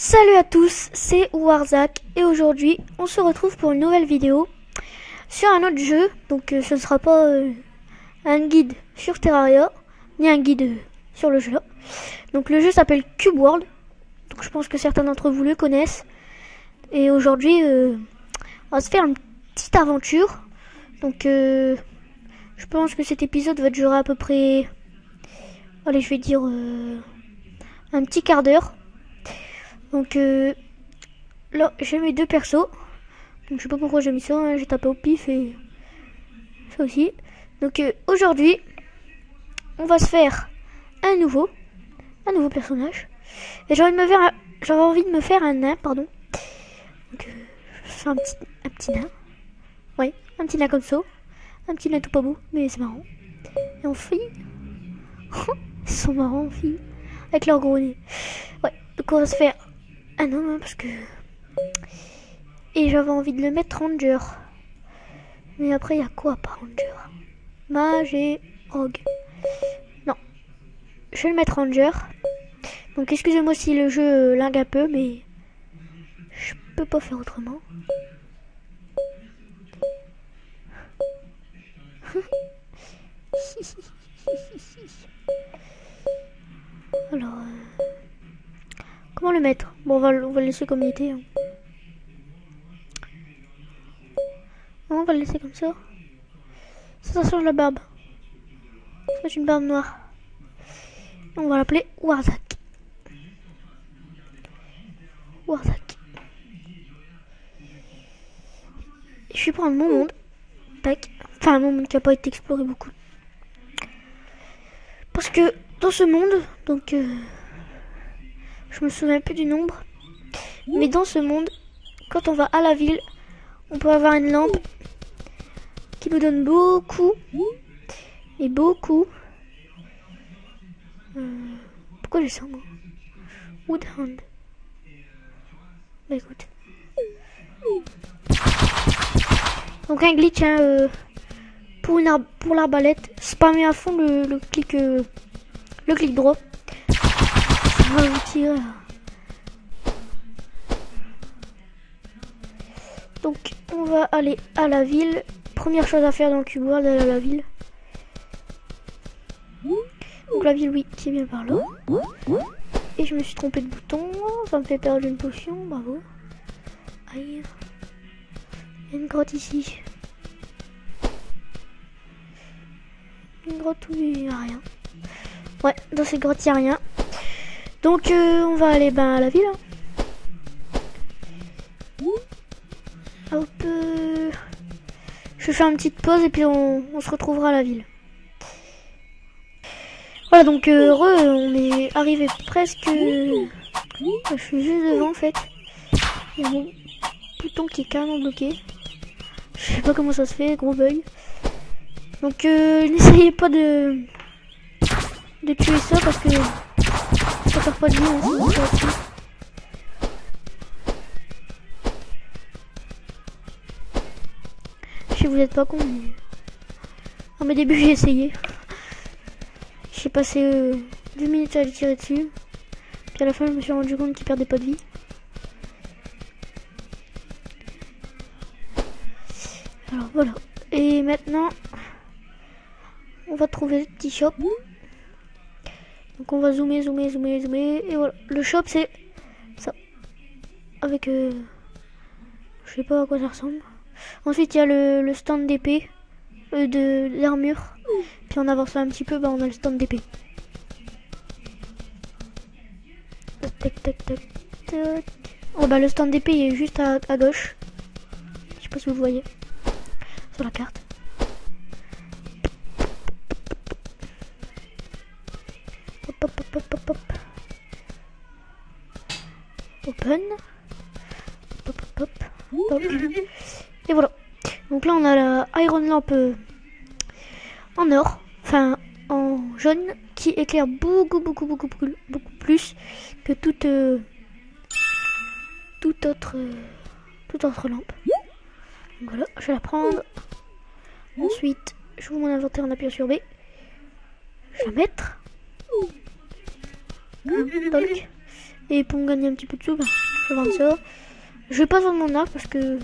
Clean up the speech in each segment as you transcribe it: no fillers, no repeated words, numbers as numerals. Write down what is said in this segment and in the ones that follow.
Salut à tous, c'est Warzak et aujourd'hui on se retrouve pour une nouvelle vidéo sur un autre jeu. Donc ce ne sera pas un guide sur Terraria ni un guide sur le jeu. Donc le jeu s'appelle Cube World. Donc je pense que certains d'entre vous le connaissent. Et aujourd'hui on va se faire une petite aventure. Donc je pense que cet épisode va durer à peu près, allez, je vais dire un petit quart d'heure. Donc là j'ai mis deux persos. Donc je sais pas pourquoi j'ai mis ça, hein. J'ai tapé au pif et ça aussi. Donc aujourd'hui on va se faire un nouveau personnage. Et j'avais envie de me faire un nain, pardon. Donc je fais un petit nain. Ouais, un petit nain comme ça. Un petit nain tout pas beau, mais c'est marrant. Et en fille. Ils sont marrants en fille. Avec leur gros nez. Ouais, donc on va se faire un homme, hein, parce que... Et j'avais envie de le mettre Ranger. Mais après, il y a quoi par Ranger? Mage et Rogue. Non. Je vais le mettre Ranger. Donc excusez-moi si le jeu lag un peu, mais... je peux pas faire autrement. Alors... comment le mettre? Bon, on va le laisser comme il était. Hein. On va le laisser comme ça. Ça change la barbe. C'est une barbe noire. On va l'appeler Warzak. Warzak. Je vais prendre mon monde. Tac. Enfin, mon monde qui n'a pas été exploré beaucoup. Parce que dans ce monde, donc je me souviens plus du nombre. Mais dans ce monde, quand on va à la ville, on peut avoir une lampe qui nous donne beaucoup. Et beaucoup. Pourquoi j'ai ça, moi? Woodhound. Bah écoute. Donc un glitch, hein, pour l'arbalète. Spammer à fond le clic droit. Ça va vous tirer. Donc on va aller à la ville. Première chose à faire dans le Cube World, aller à la ville. Donc la ville, oui, qui est bien par là. Et je me suis trompé de bouton. Ça me fait perdre une potion, bravo. Aïe. Il y a une grotte ici. Une grotte où il n'y a rien. Ouais, dans cette grotte il n'y a rien. Donc on va aller à la ville. Hein. Hop. Je fais une petite pause et puis on se retrouvera à la ville. Voilà, donc on est arrivé presque... je suis juste devant en fait. Il y a mon bouton qui est carrément bloqué. Je sais pas comment ça se fait, gros bug. Donc n'essayez pas de tuer ça parce que ça perd pas de vie. Hein, je sais que vous êtes pas con, mais... à mes débuts j'ai essayé. J'ai passé 2 minutes à les tirer dessus. Puis à la fin je me suis rendu compte qu'il perdait pas de vie. Alors voilà. Et maintenant on va trouver le petit shop. Donc on va zoomer. Et voilà. Le shop c'est ça. Avec je sais pas à quoi ça ressemble. Ensuite il y a le stand d'épée. De l'armure. Puis en avançant un petit peu, on a le stand d'épée. Tac. Oh le stand d'épée il est juste à gauche. Je sais pas si vous le voyez sur la carte. Hop. Open. Hop. Et voilà. Donc là on a la Iron Lamp en or, enfin en jaune, qui éclaire beaucoup plus que toute autre lampe. Donc voilà, je vais la prendre. Ensuite, j'ouvre mon inventaire en appuyant sur B. Je vais la mettre. Donc, Et pour gagner un petit peu de sous, bah, je vais vendre ça. Je vais pas vendre mon arc parce que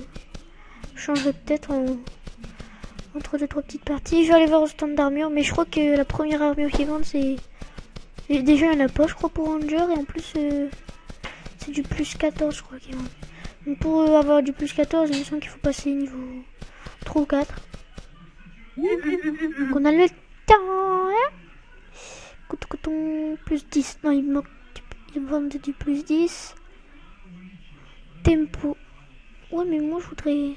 je changerai peut-être entre 2-3 petites parties. Je vais aller voir au stand d'armure, mais je crois que la première armure qu'ils vendent, c'est... Déjà, il n'y en a pas, je crois, pour Ranger, et en plus, c'est du plus 14, je crois qu'ils vendent. Donc pour avoir du plus 14, il me semble qu'il faut passer niveau 3 ou 4. Donc on a le temps, hein. Coton, plus 10. Non, il me manque du plus 10. Tempo. Ouais, mais moi, je voudrais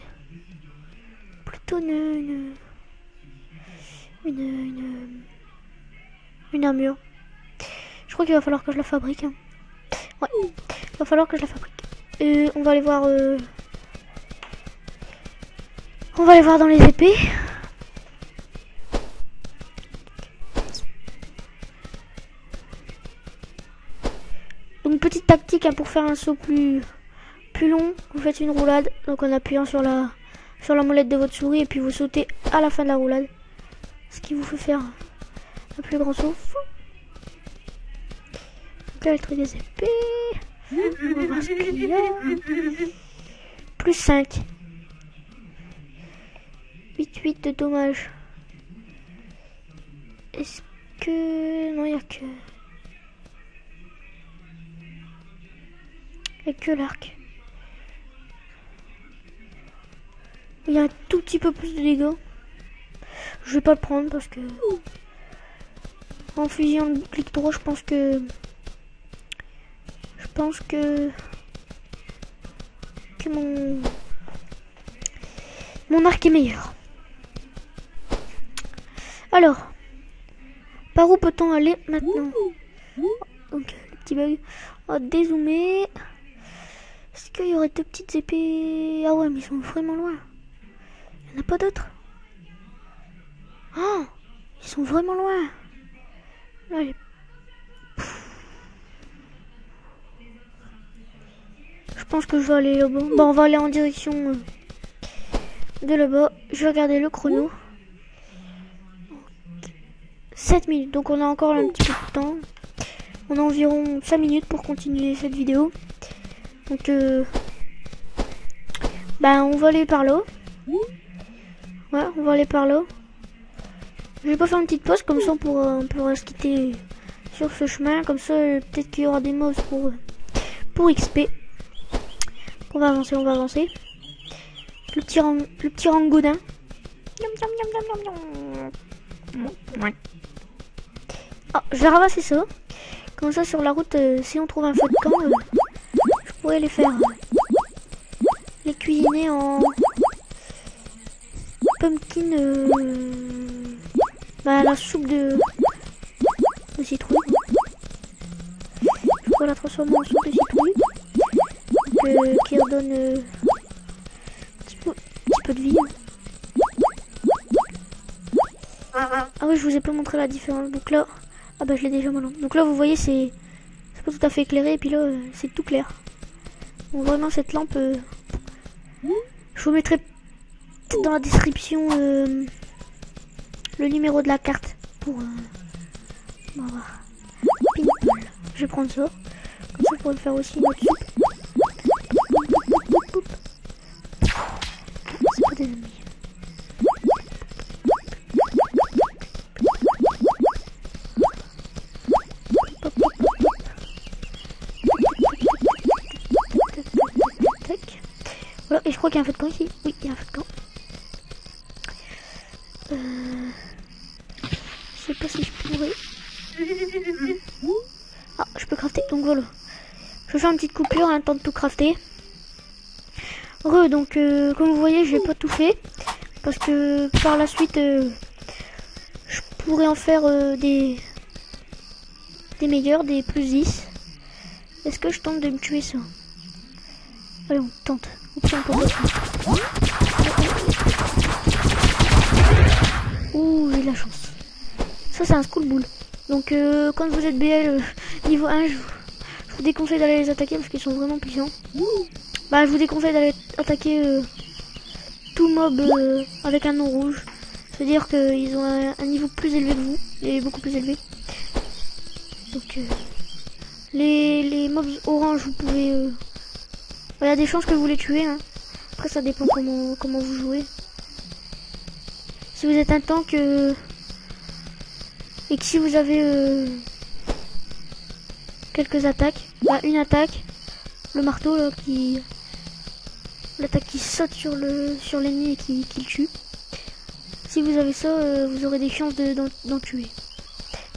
plutôt une armure. Je crois qu'il va falloir que je la fabrique. Hein. Ouais, il va falloir que je la fabrique. On va aller voir... On va aller voir dans les épées. Donc petite tactique hein, pour faire un saut plus long. Vous faites une roulade. Donc en appuyant sur la molette de votre souris et puis vous sautez à la fin de la roulade. Ce qui vous fait faire un plus grand saut. Donc là le truc des épées. On va voir ce qu'il y a. Plus 5. 8 de dommages. Est-ce que... Non, il n'y a que... Il n'y a que l'arc. Il y a un tout petit peu plus de dégâts. Je vais pas le prendre parce que... En fusion de clic droit, je pense que... mon arc est meilleur. Alors, par où peut-on aller maintenant? Donc, le petit bug. On va dézoomer. Est-ce qu'il y aurait deux petites épées? Ah ouais, mais ils sont vraiment loin. Il n'y en a pas d'autres. Oh, ils sont vraiment loin. Là, je pense que je vais aller là-bas. Bon, on va aller en direction de là-bas. Je vais regarder le chrono. 7 minutes, donc on a encore un petit peu de temps. On a environ 5 minutes pour continuer cette vidéo. Donc, on va aller par là. Ouais, on va aller par là. Je vais pas faire une petite pause, comme ça on pourra se quitter sur ce chemin. Comme ça, peut-être qu'il y aura des mobs pour XP. On va avancer, Le petit rangoudin. Ah, je vais ramasser ça. Comme ça, sur la route, si on trouve un feu de camp, je pourrais les faire. Les cuisiner en pumpkin. La soupe de citrouille. Je pourrais la transformer en soupe de citrouille. Qui redonne un petit peu de vie. Ah oui, je vous ai pas montré la différence. Donc là, ah bah je l'ai déjà maintenant. Donc là, vous voyez, c'est pas tout à fait éclairé. Et puis là, c'est tout clair. Donc vraiment, cette lampe, je vous mettrai peut-être dans la description le numéro de la carte pour on va voir. Pimple. Je vais prendre ça. Comme ça, je pourrais faire aussi une autre soupe. C'est pas des ennemis. Voilà, et je crois qu'il y a un feu de camp ici. Oui, il y a un feu de camp. Je sais pas si je pourrais. Ah, je peux crafter. Donc voilà. Je vais faire une petite coupure, un temps de tout crafter. Donc comme vous voyez, je vais pas tout fait. Parce que par la suite, je pourrais en faire des meilleurs, des plus 10. Est-ce que je tente de me tuer ça? Allez, on tente. Oups, on peut pas. Ouh, j'ai de la chance. Ça, c'est un school bull. Donc, quand vous êtes BL niveau 1, je vous déconseille d'aller les attaquer parce qu'ils sont vraiment puissants. Je vous déconseille d'aller attaquer tout mob avec un nom rouge. C'est-à-dire qu'ils ont un niveau plus élevé que vous. Et beaucoup plus élevé. Donc, Les mobs orange, vous pouvez... Il y a des chances que vous les tuez. Hein. Après, ça dépend comment vous jouez. Si vous êtes un tank et que si vous avez quelques attaques, une attaque, le marteau là, l'attaque qui saute sur l'ennemi et qui le tue. Si vous avez ça, vous aurez des chances d'en tuer.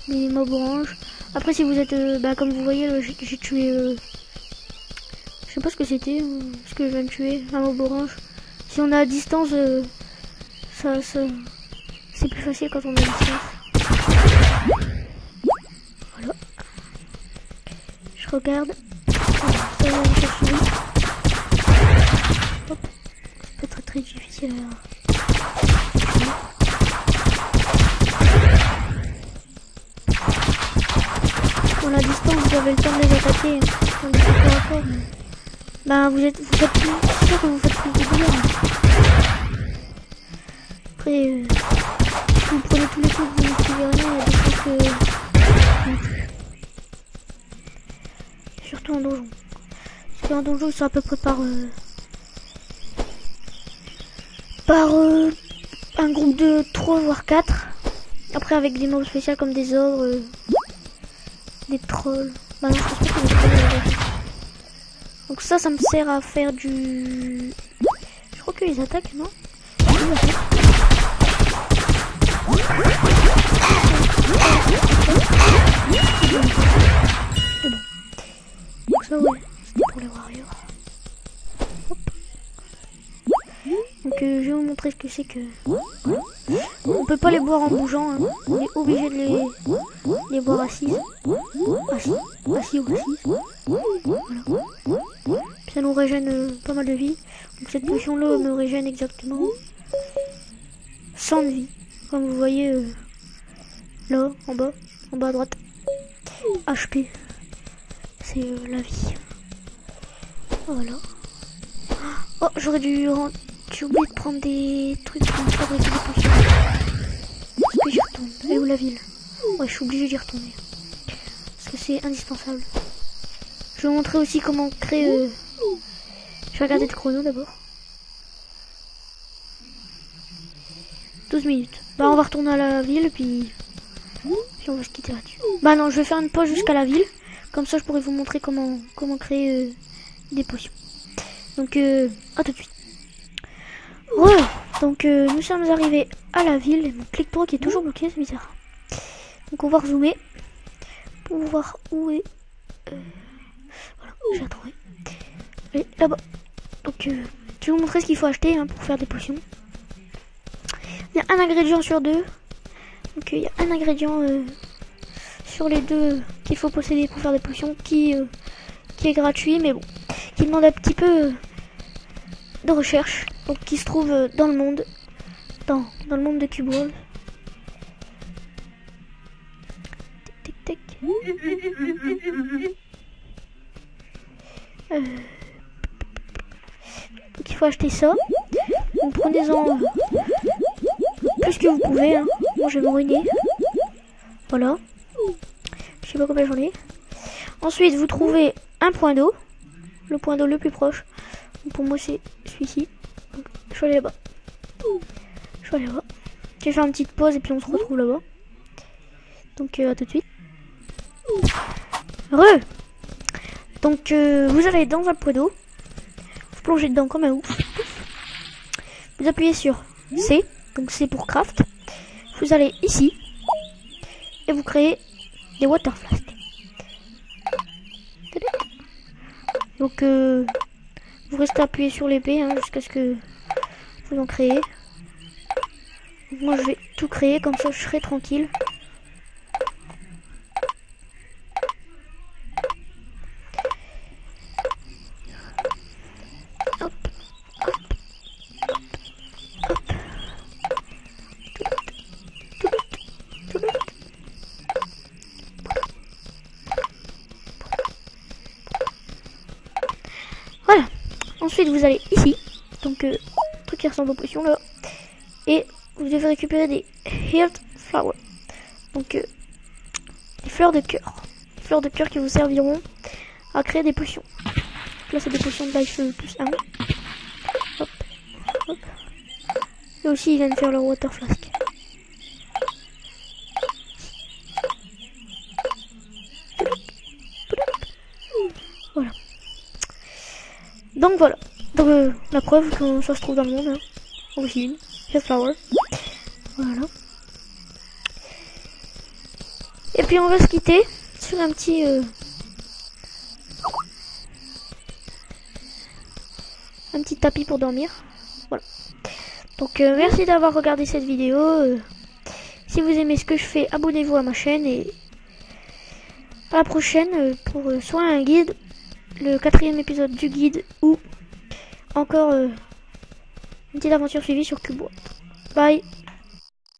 Les mobs orange. Après, si vous êtes, comme vous voyez, j'ai tué, je sais pas ce que c'était, ce que je viens de tuer, un mob orange. Si on est à distance, c'est plus facile quand on est à distance. Voilà. Je regarde. Hop. C'est pas très difficile à... Bon, à distance, vous avez le temps de les attaquer. Ben, vous faites plus, c'est sûr que vous faites plus de dégâts. Après, si vous prenez tous les coups que vous n'utilisez rien, il y a des choses que... Surtout en donjon. Parce qu'en donjon, ils sont à peu près par un groupe de 3 voire 4. Après, avec des mobs spéciaux comme des ogres, des trolls. Bah non, je pense pas que des trolls. Donc ça me sert à faire du... Je crois que les attaques, non? Donc ça, ouais, c'était pour les warriors. Hop. Donc je vais vous montrer ce que c'est que... On peut pas les boire en bougeant, hein. On est obligé de les boire assises. Assis ou assises. Voilà. Ça nous régène pas mal de vie. Donc cette potion là me régène exactement 100 de vie. Comme vous voyez là, en bas à droite. HP. C'est la vie. Voilà. Oh, j'ai oublié de prendre des trucs pour fabriquer des potions. Est-ce que j'y retourne? Et où la ville? Ouais, je suis obligé d'y retourner. Parce que c'est indispensable. Je vais vous montrer aussi comment créer... Je vais regarder le chrono d'abord. 12 minutes. Bah on va retourner à la ville puis on va se quitter là-dessus. Bah non, je vais faire une pause jusqu'à la ville. Comme ça je pourrais vous montrer comment créer des potions. Donc à tout de suite. Ouais, donc nous sommes arrivés à la ville. Et mon clic-toi qui est toujours bloqué, c'est bizarre. Donc on va rezoomer pour voir où est... Voilà, j'ai trouvé. Et là-bas. Donc je vais vous montrer ce qu'il faut acheter pour faire des potions. Il y a un ingrédient sur 2. Donc il y a un ingrédient sur les 2 qu'il faut posséder pour faire des potions qui est gratuit mais bon, qui demande un petit peu de recherche. Donc qui se trouve dans le monde dans le monde de Cube World. Tic tic tic. Donc il faut acheter ça. Donc prenez-en plus que vous pouvez. Hein. Moi je vais me ruiner. Voilà. Je sais pas combien j'en ai. Ensuite vous trouvez un point d'eau. Le point d'eau le plus proche. Donc, pour moi c'est celui-ci. Je vais aller là-bas. Je vais aller là-bas. Je vais faire une petite pause et puis on se retrouve là-bas. Donc à tout de suite. Donc vous allez dans un point d'eau. Vous plongez dedans comme un ouf. Vous appuyez sur C. Donc c'est pour craft. Vous allez ici. Et vous créez des water flasks. Donc vous restez appuyé sur l'épée jusqu'à ce que vous en créez. Donc, moi je vais tout créer comme ça je serai tranquille. Hop, hop, hop, hop. Voilà. Ensuite vous allez ici. Donc truc qui ressemble aux potions là. Et vous devez récupérer des Heart Flowers. Donc des fleurs de cœur. fleurs de cœur qui vous serviront à créer des potions. Là, c'est des potions de life plus 1. Hop, hop. Et aussi, ils viennent faire leur water flask. Voilà. Donc voilà. Donc la preuve que ça se trouve dans le monde. Hein. Aussi, flower. Voilà. Et puis on va se quitter sur un petit tapis pour dormir. Voilà. Donc merci d'avoir regardé cette vidéo. Si vous aimez ce que je fais, abonnez-vous à ma chaîne et à la prochaine pour soit un guide, le 4e épisode du guide ou encore une petite aventure suivie sur Cubo. Bye.